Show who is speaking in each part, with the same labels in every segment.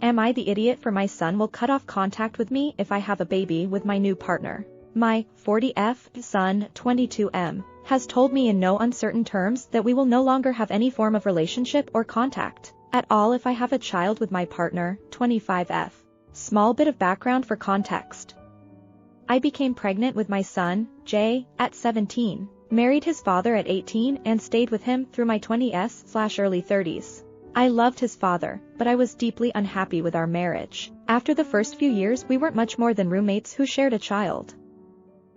Speaker 1: Am I the idiot for my son will cut off contact with me if I have a baby with my new partner? My 40F son, 22M, has told me in no uncertain terms that we will no longer have any form of relationship or contact at all if I have a child with my partner, 25F. Small bit of background for context. I became pregnant with my son, Jay, at 17, married his father at 18 and stayed with him through my 20s/early 30s. I loved his father, but I was deeply unhappy with our marriage. After the first few years we weren't much more than roommates who shared a child.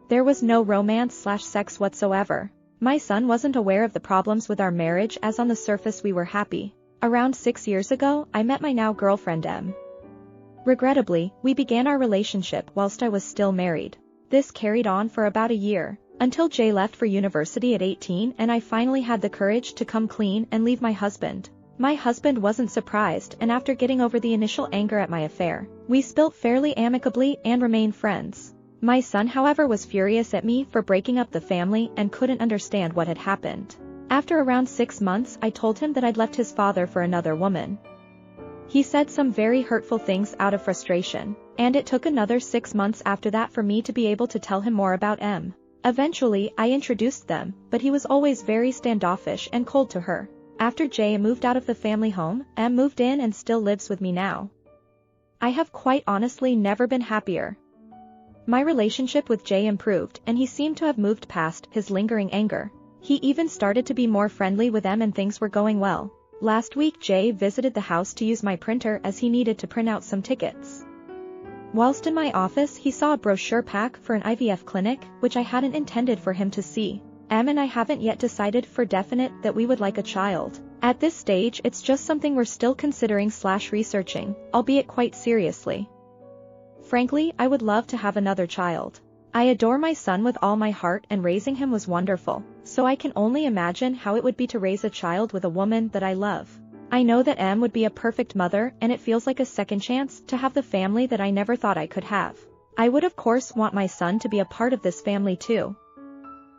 Speaker 1: There was no romance/sex whatsoever. My son wasn't aware of the problems with our marriage as on the surface we were happy. Around 6 years ago, I met my now girlfriend M. Regrettably, we began our relationship whilst I was still married. This carried on for about a year, until Jay left for university at 18 and I finally had the courage to come clean and leave my husband. My husband wasn't surprised and after getting over the initial anger at my affair, we split fairly amicably and remained friends. My son however was furious at me for breaking up the family and couldn't understand what had happened. After around 6 months I told him that I'd left his father for another woman. He said some very hurtful things out of frustration, and it took another 6 months after that for me to be able to tell him more about M. Eventually I introduced them, but he was always very standoffish and cold to her. After Jay moved out of the family home, M moved in and still lives with me now. I have quite honestly never been happier. My relationship with Jay improved and he seemed to have moved past his lingering anger. He even started to be more friendly with M and things were going well. Last week Jay visited the house to use my printer as he needed to print out some tickets. Whilst in my office he saw a brochure pack for an IVF clinic, which I hadn't intended for him to see. M and I haven't yet decided for definite that we would like a child. At this stage it's just something we're still considering/researching, albeit quite seriously. Frankly, I would love to have another child. I adore my son with all my heart and raising him was wonderful, so I can only imagine how it would be to raise a child with a woman that I love. I know that M would be a perfect mother and it feels like a second chance to have the family that I never thought I could have. I would of course want my son to be a part of this family too.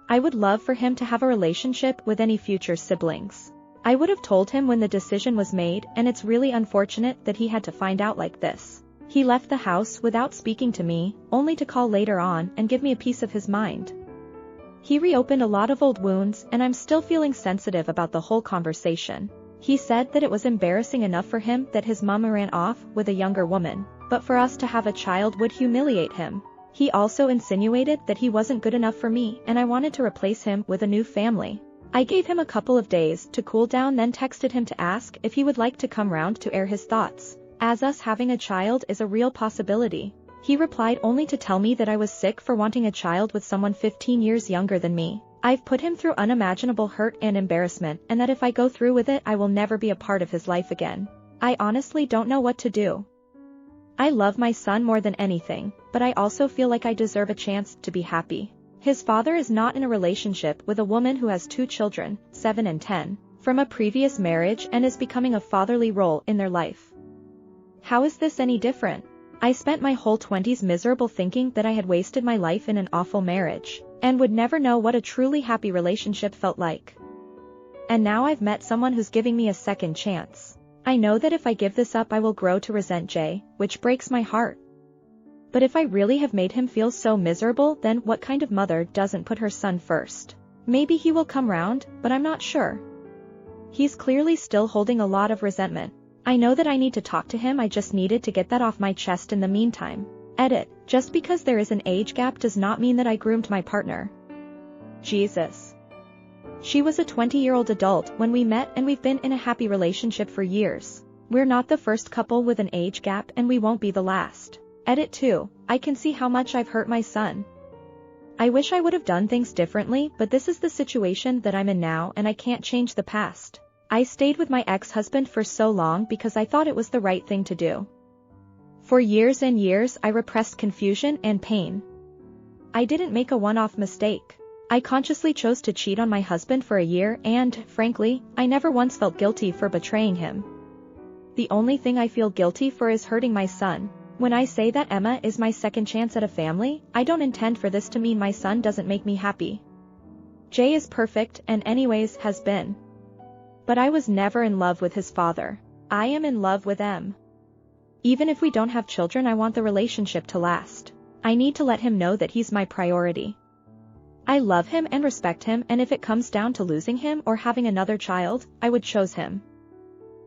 Speaker 1: I would love for him to have a relationship with any future siblings. I would have told him when the decision was made and it's really unfortunate that he had to find out like this. He left the house without speaking to me, only to call later on and give me a piece of his mind. He reopened a lot of old wounds and I'm still feeling sensitive about the whole conversation. He said that it was embarrassing enough for him that his mama ran off with a younger woman, but for us to have a child would humiliate him. He also insinuated that he wasn't good enough for me and I wanted to replace him with a new family. I gave him a couple of days to cool down then texted him to ask if he would like to come round to air his thoughts, as us having a child is a real possibility. He replied only to tell me that I was sick for wanting a child with someone 15 years younger than me. I've put him through unimaginable hurt and embarrassment and that if I go through with it I will never be a part of his life again. I honestly don't know what to do. I love my son more than anything, but I also feel like I deserve a chance to be happy. His father is not in a relationship with a woman who has 2 children, 7 and 10, from a previous marriage and is becoming a fatherly role in their life. How is this any different? I spent my whole 20s miserable thinking that I had wasted my life in an awful marriage, and would never know what a truly happy relationship felt like. And now I've met someone who's giving me a second chance. I know that if I give this up I will grow to resent Jay, which breaks my heart. But if I really have made him feel so miserable, then what kind of mother doesn't put her son first? Maybe he will come round, but I'm not sure. He's clearly still holding a lot of resentment. I know that I need to talk to him, I just needed to get that off my chest in the meantime. Edit, just because there is an age gap does not mean that I groomed my partner. Jesus. She was a 20-year-old adult when we met and we've been in a happy relationship for years. We're not the first couple with an age gap and we won't be the last. Edit 2, I can see how much I've hurt my son. I wish I would have done things differently, but this is the situation that I'm in now and I can't change the past. I stayed with my ex-husband for so long because I thought it was the right thing to do. For years and years I repressed confusion and pain. I didn't make a one-off mistake. I consciously chose to cheat on my husband for a year and, frankly, I never once felt guilty for betraying him. The only thing I feel guilty for is hurting my son. When I say that Emma is my second chance at a family, I don't intend for this to mean my son doesn't make me happy. Jay is perfect and anyways has been. But I was never in love with his father. I am in love with M. Even if we don't have children, I want the relationship to last. I need to let him know that he's my priority. I love him and respect him, and if it comes down to losing him or having another child, I would choose him.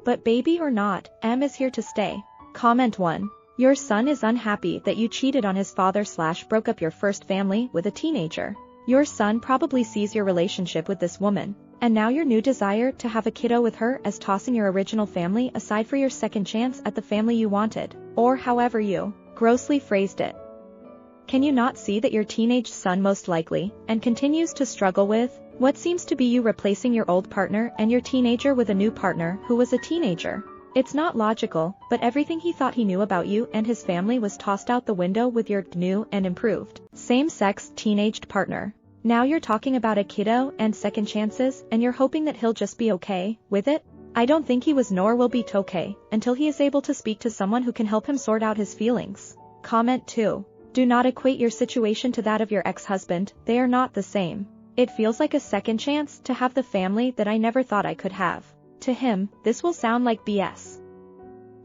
Speaker 1: But baby or not, M is here to stay. Comment 1. Your son is unhappy that you cheated on his father/broke up your first family with a teenager. Your son probably sees your relationship with this woman, and now your new desire to have a kiddo with her as tossing your original family aside for your second chance at the family you wanted, or however you grossly phrased it. Can you not see that your teenage son most likely, and continues to struggle with, what seems to be you replacing your old partner and your teenager with a new partner who was a teenager? It's not logical, but everything he thought he knew about you and his family was tossed out the window with your new and improved same-sex teenaged partner. Now you're talking about a kiddo and second chances, and you're hoping that he'll just be okay with it? I don't think he was nor will be okay until he is able to speak to someone who can help him sort out his feelings. Comment 2. Do not equate your situation to that of your ex-husband, they are not the same. It feels like a second chance to have the family that I never thought I could have. To him, this will sound like BS.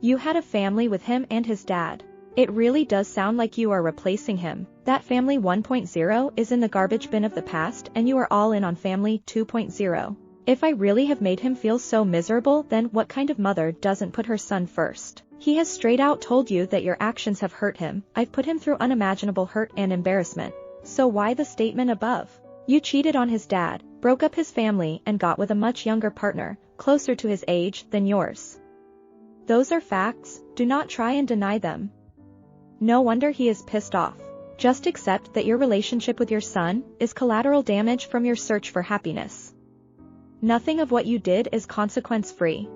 Speaker 1: You had a family with him and his dad. It really does sound like you are replacing him. That family 1.0 is in the garbage bin of the past and you are all in on family 2.0. If I really have made him feel so miserable, then what kind of mother doesn't put her son first? He has straight out told you that your actions have hurt him. I've put him through unimaginable hurt and embarrassment. So why the statement above? You cheated on his dad, broke up his family and got with a much younger partner, closer to his age than yours. Those are facts, do not try and deny them. No wonder he is pissed off. Just accept that your relationship with your son is collateral damage from your search for happiness. Nothing of what you did is consequence-free.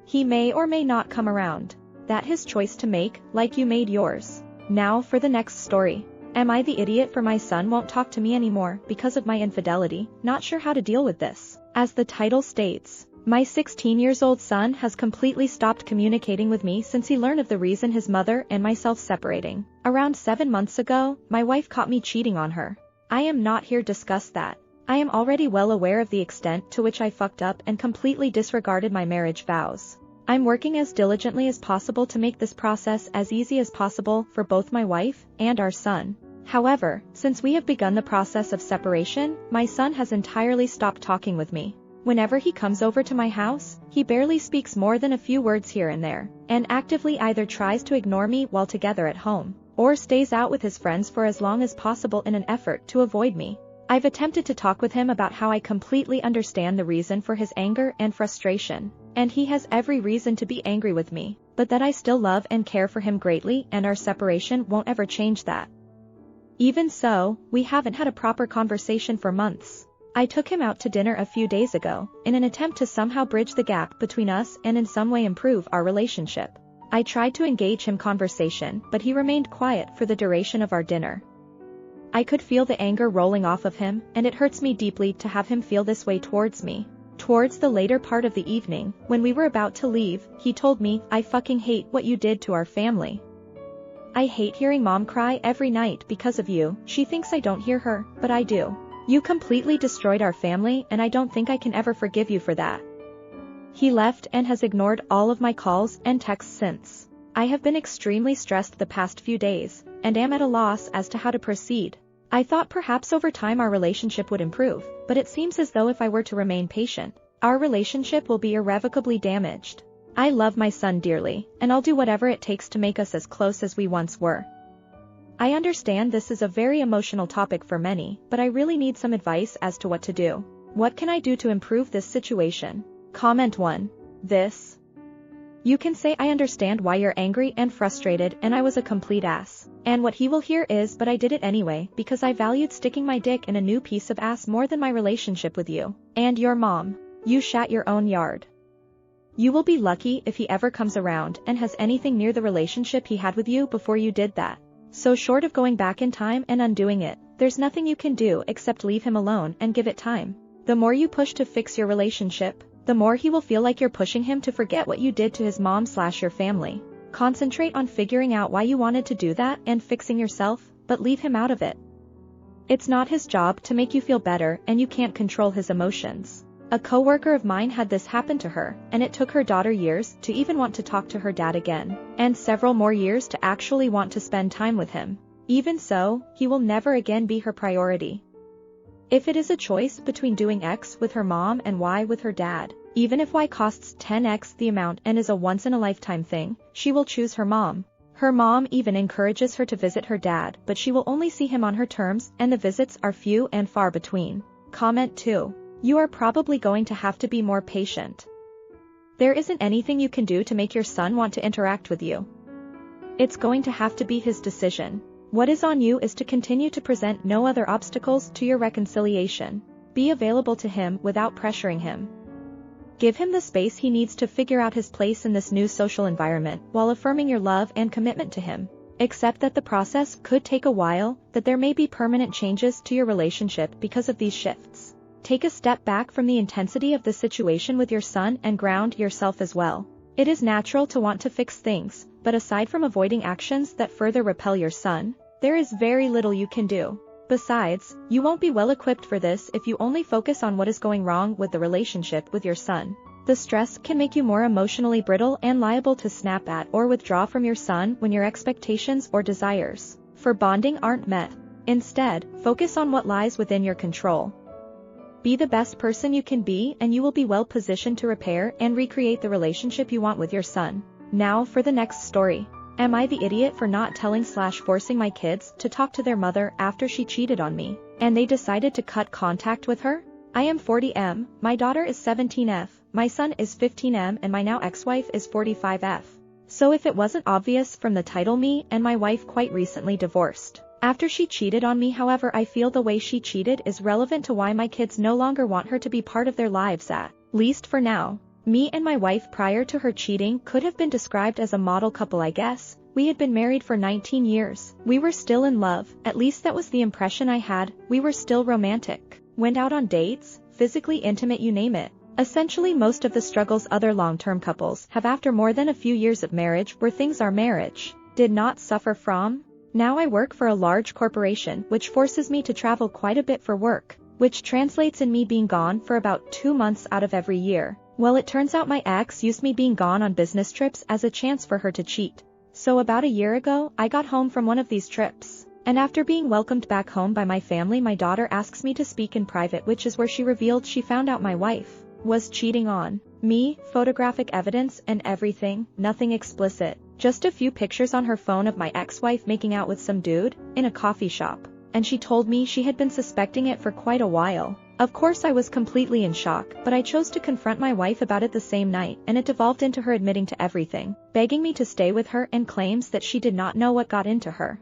Speaker 1: He may or may not come around. That's his choice to make, like you made yours. Now for the next story. Am I the idiot for my son won't talk to me anymore because of my infidelity? Not sure how to deal with this. As the title states, my 16-year-old son has completely stopped communicating with me since he learned of the reason his mother and myself separating. Around 7 months ago, my wife caught me cheating on her. I am not here to discuss that. I am already well aware of the extent to which I fucked up and completely disregarded my marriage vows. I'm working as diligently as possible to make this process as easy as possible for both my wife and our son. However, since we have begun the process of separation, my son has entirely stopped talking with me. Whenever he comes over to my house, he barely speaks more than a few words here and there, and actively either tries to ignore me while together at home, or stays out with his friends for as long as possible in an effort to avoid me. I've attempted to talk with him about how I completely understand the reason for his anger and frustration, and he has every reason to be angry with me, but that I still love and care for him greatly and our separation won't ever change that. Even so, we haven't had a proper conversation for months. I took him out to dinner a few days ago, in an attempt to somehow bridge the gap between us and in some way improve our relationship. I tried to engage him in conversation, but he remained quiet for the duration of our dinner. I could feel the anger rolling off of him, and it hurts me deeply to have him feel this way towards me. Towards the later part of the evening, when we were about to leave, he told me, "I fucking hate what you did to our family. I hate hearing mom cry every night because of you. She thinks I don't hear her, but I do. You completely destroyed our family and I don't think I can ever forgive you for that." He left and has ignored all of my calls and texts since. I have been extremely stressed the past few days, and am at a loss as to how to proceed. I thought perhaps over time our relationship would improve, but it seems as though if I were to remain patient, our relationship will be irrevocably damaged. I love my son dearly, and I'll do whatever it takes to make us as close as we once were. I understand this is a very emotional topic for many, but I really need some advice as to what to do. What can I do to improve this situation? Comment 1. This. You can say I understand why you're angry and frustrated and I was a complete ass. And what he will hear is, but I did it anyway because I valued sticking my dick in a new piece of ass more than my relationship with you. And your mom. You shat your own yard. You will be lucky if he ever comes around and has anything near the relationship he had with you before you did that. So short of going back in time and undoing it, there's nothing you can do except leave him alone and give it time. The more you push to fix your relationship, the more he will feel like you're pushing him to forget what you did to his mom/your family. Concentrate on figuring out why you wanted to do that and fixing yourself, but leave him out of it. It's not his job to make you feel better and you can't control his emotions. A coworker of mine had this happen to her, and it took her daughter years to even want to talk to her dad again, and several more years to actually want to spend time with him. Even so, he will never again be her priority. If it is a choice between doing X with her mom and Y with her dad, even if Y costs 10x the amount and is a once-in-a-lifetime thing, she will choose her mom. Her mom even encourages her to visit her dad, but she will only see him on her terms, and the visits are few and far between. Comment 2. You are probably going to have to be more patient. There isn't anything you can do to make your son want to interact with you. It's going to have to be his decision. What is on you is to continue to present no other obstacles to your reconciliation. Be available to him without pressuring him. Give him the space he needs to figure out his place in this new social environment while affirming your love and commitment to him. Accept that the process could take a while, that there may be permanent changes to your relationship because of these shifts. Take a step back from the intensity of the situation with your son and ground yourself as well. It is natural to want to fix things, but aside from avoiding actions that further repel your son, there is very little you can do. Besides, you won't be well equipped for this if you only focus on what is going wrong with the relationship with your son. The stress can make you more emotionally brittle and liable to snap at or withdraw from your son when your expectations or desires for bonding aren't met. Instead, focus on what lies within your control. Be the best person you can be, and you will be well positioned to repair and recreate the relationship you want with your son. Now for the next story. Am I the idiot for not telling/forcing my kids to talk to their mother after she cheated on me, and they decided to cut contact with her? I am 40M, my daughter is 17F, my son is 15M, and my now ex-wife is 45F. So if it wasn't obvious from the title, me and my wife quite recently divorced. After she cheated on me, however, I feel the way she cheated is relevant to why my kids no longer want her to be part of their lives, at least for now. Me and my wife prior to her cheating could have been described as a model couple, I guess. We had been married for 19 years. We were still in love, at least that was the impression I had. We were still romantic. Went out on dates, physically intimate, you name it. Essentially most of the struggles other long-term couples have after more than a few years of marriage, where things our marriage did not suffer from. Now I work for a large corporation which forces me to travel quite a bit for work, which translates in me being gone for about 2 months out of every year. Well, it turns out my ex used me being gone on business trips as a chance for her to cheat. So about a year ago, I got home from one of these trips, and after being welcomed back home by my family, my daughter asks me to speak in private, which is where she revealed she found out my wife was cheating on me, photographic evidence and everything, nothing explicit, just a few pictures on her phone of my ex-wife making out with some dude in a coffee shop, and she told me she had been suspecting it for quite a while. Of course I was completely in shock, but I chose to confront my wife about it the same night, and it devolved into her admitting to everything, begging me to stay with her, and claims that she did not know what got into her.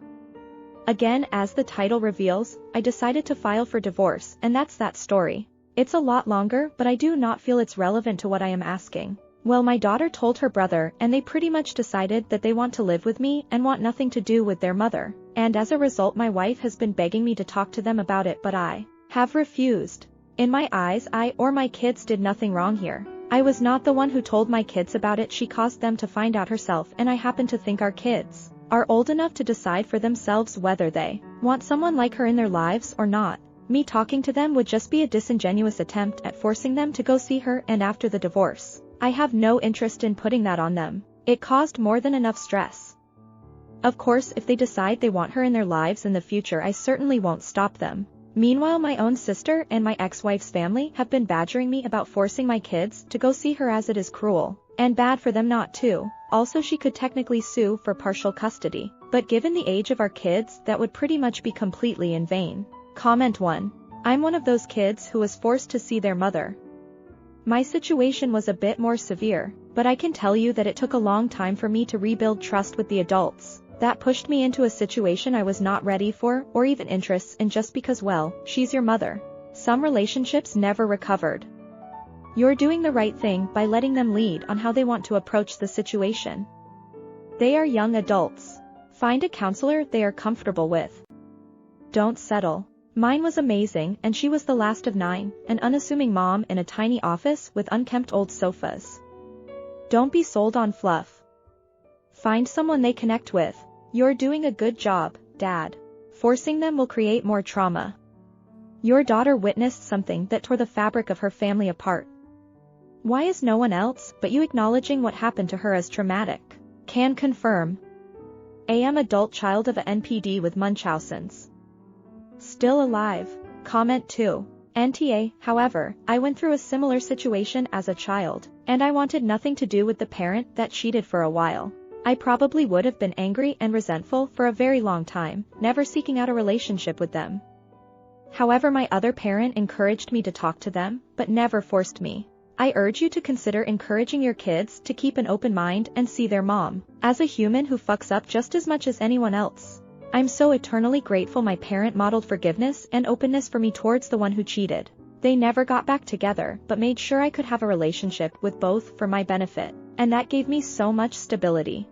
Speaker 1: Again, as the title reveals, I decided to file for divorce, and that's that story. It's a lot longer, but I do not feel it's relevant to what I am asking. Well, my daughter told her brother, and they pretty much decided that they want to live with me and want nothing to do with their mother. And as a result, my wife has been begging me to talk to them about it, but I have refused. In my eyes, I or my kids did nothing wrong here. I was not the one who told my kids about it. She caused them to find out herself, and I happen to think our kids are old enough to decide for themselves whether they want someone like her in their lives or not. Me talking to them would just be a disingenuous attempt at forcing them to go see her, and after the divorce, I have no interest in putting that on them. It caused more than enough stress. Of course, if they decide they want her in their lives in the future, I certainly won't stop them. Meanwhile, my own sister and my ex-wife's family have been badgering me about forcing my kids to go see her, as it is cruel and bad for them not to. Also, she could technically sue for partial custody, but given the age of our kids, that would pretty much be completely in vain. Comment 1. I'm one of those kids who was forced to see their mother. My situation was a bit more severe, but I can tell you that it took a long time for me to rebuild trust with the adults. That pushed me into a situation I was not ready for, or even interests in, just because, well, she's your mother. Some relationships never recovered. You're doing the right thing by letting them lead on how they want to approach the situation. They are young adults. Find a counselor they are comfortable with. Don't settle. Mine was amazing, and she was the last of 9, an unassuming mom in a tiny office with unkempt old sofas. Don't be sold on fluff. Find someone they connect with. You're doing a good job, Dad. Forcing them will create more trauma. Your daughter witnessed something that tore the fabric of her family apart. Why is no one else but you acknowledging what happened to her as traumatic? Can confirm. Am adult child of a NPD with Munchausen's. Still alive. Comment 2. NTA, however, I went through a similar situation as a child, and I wanted nothing to do with the parent that cheated for a while. I probably would have been angry and resentful for a very long time, never seeking out a relationship with them. However, my other parent encouraged me to talk to them, but never forced me. I urge you to consider encouraging your kids to keep an open mind and see their mom as a human who fucks up just as much as anyone else. I'm so eternally grateful my parent modeled forgiveness and openness for me towards the one who cheated. They never got back together but made sure I could have a relationship with both for my benefit, and that gave me so much stability.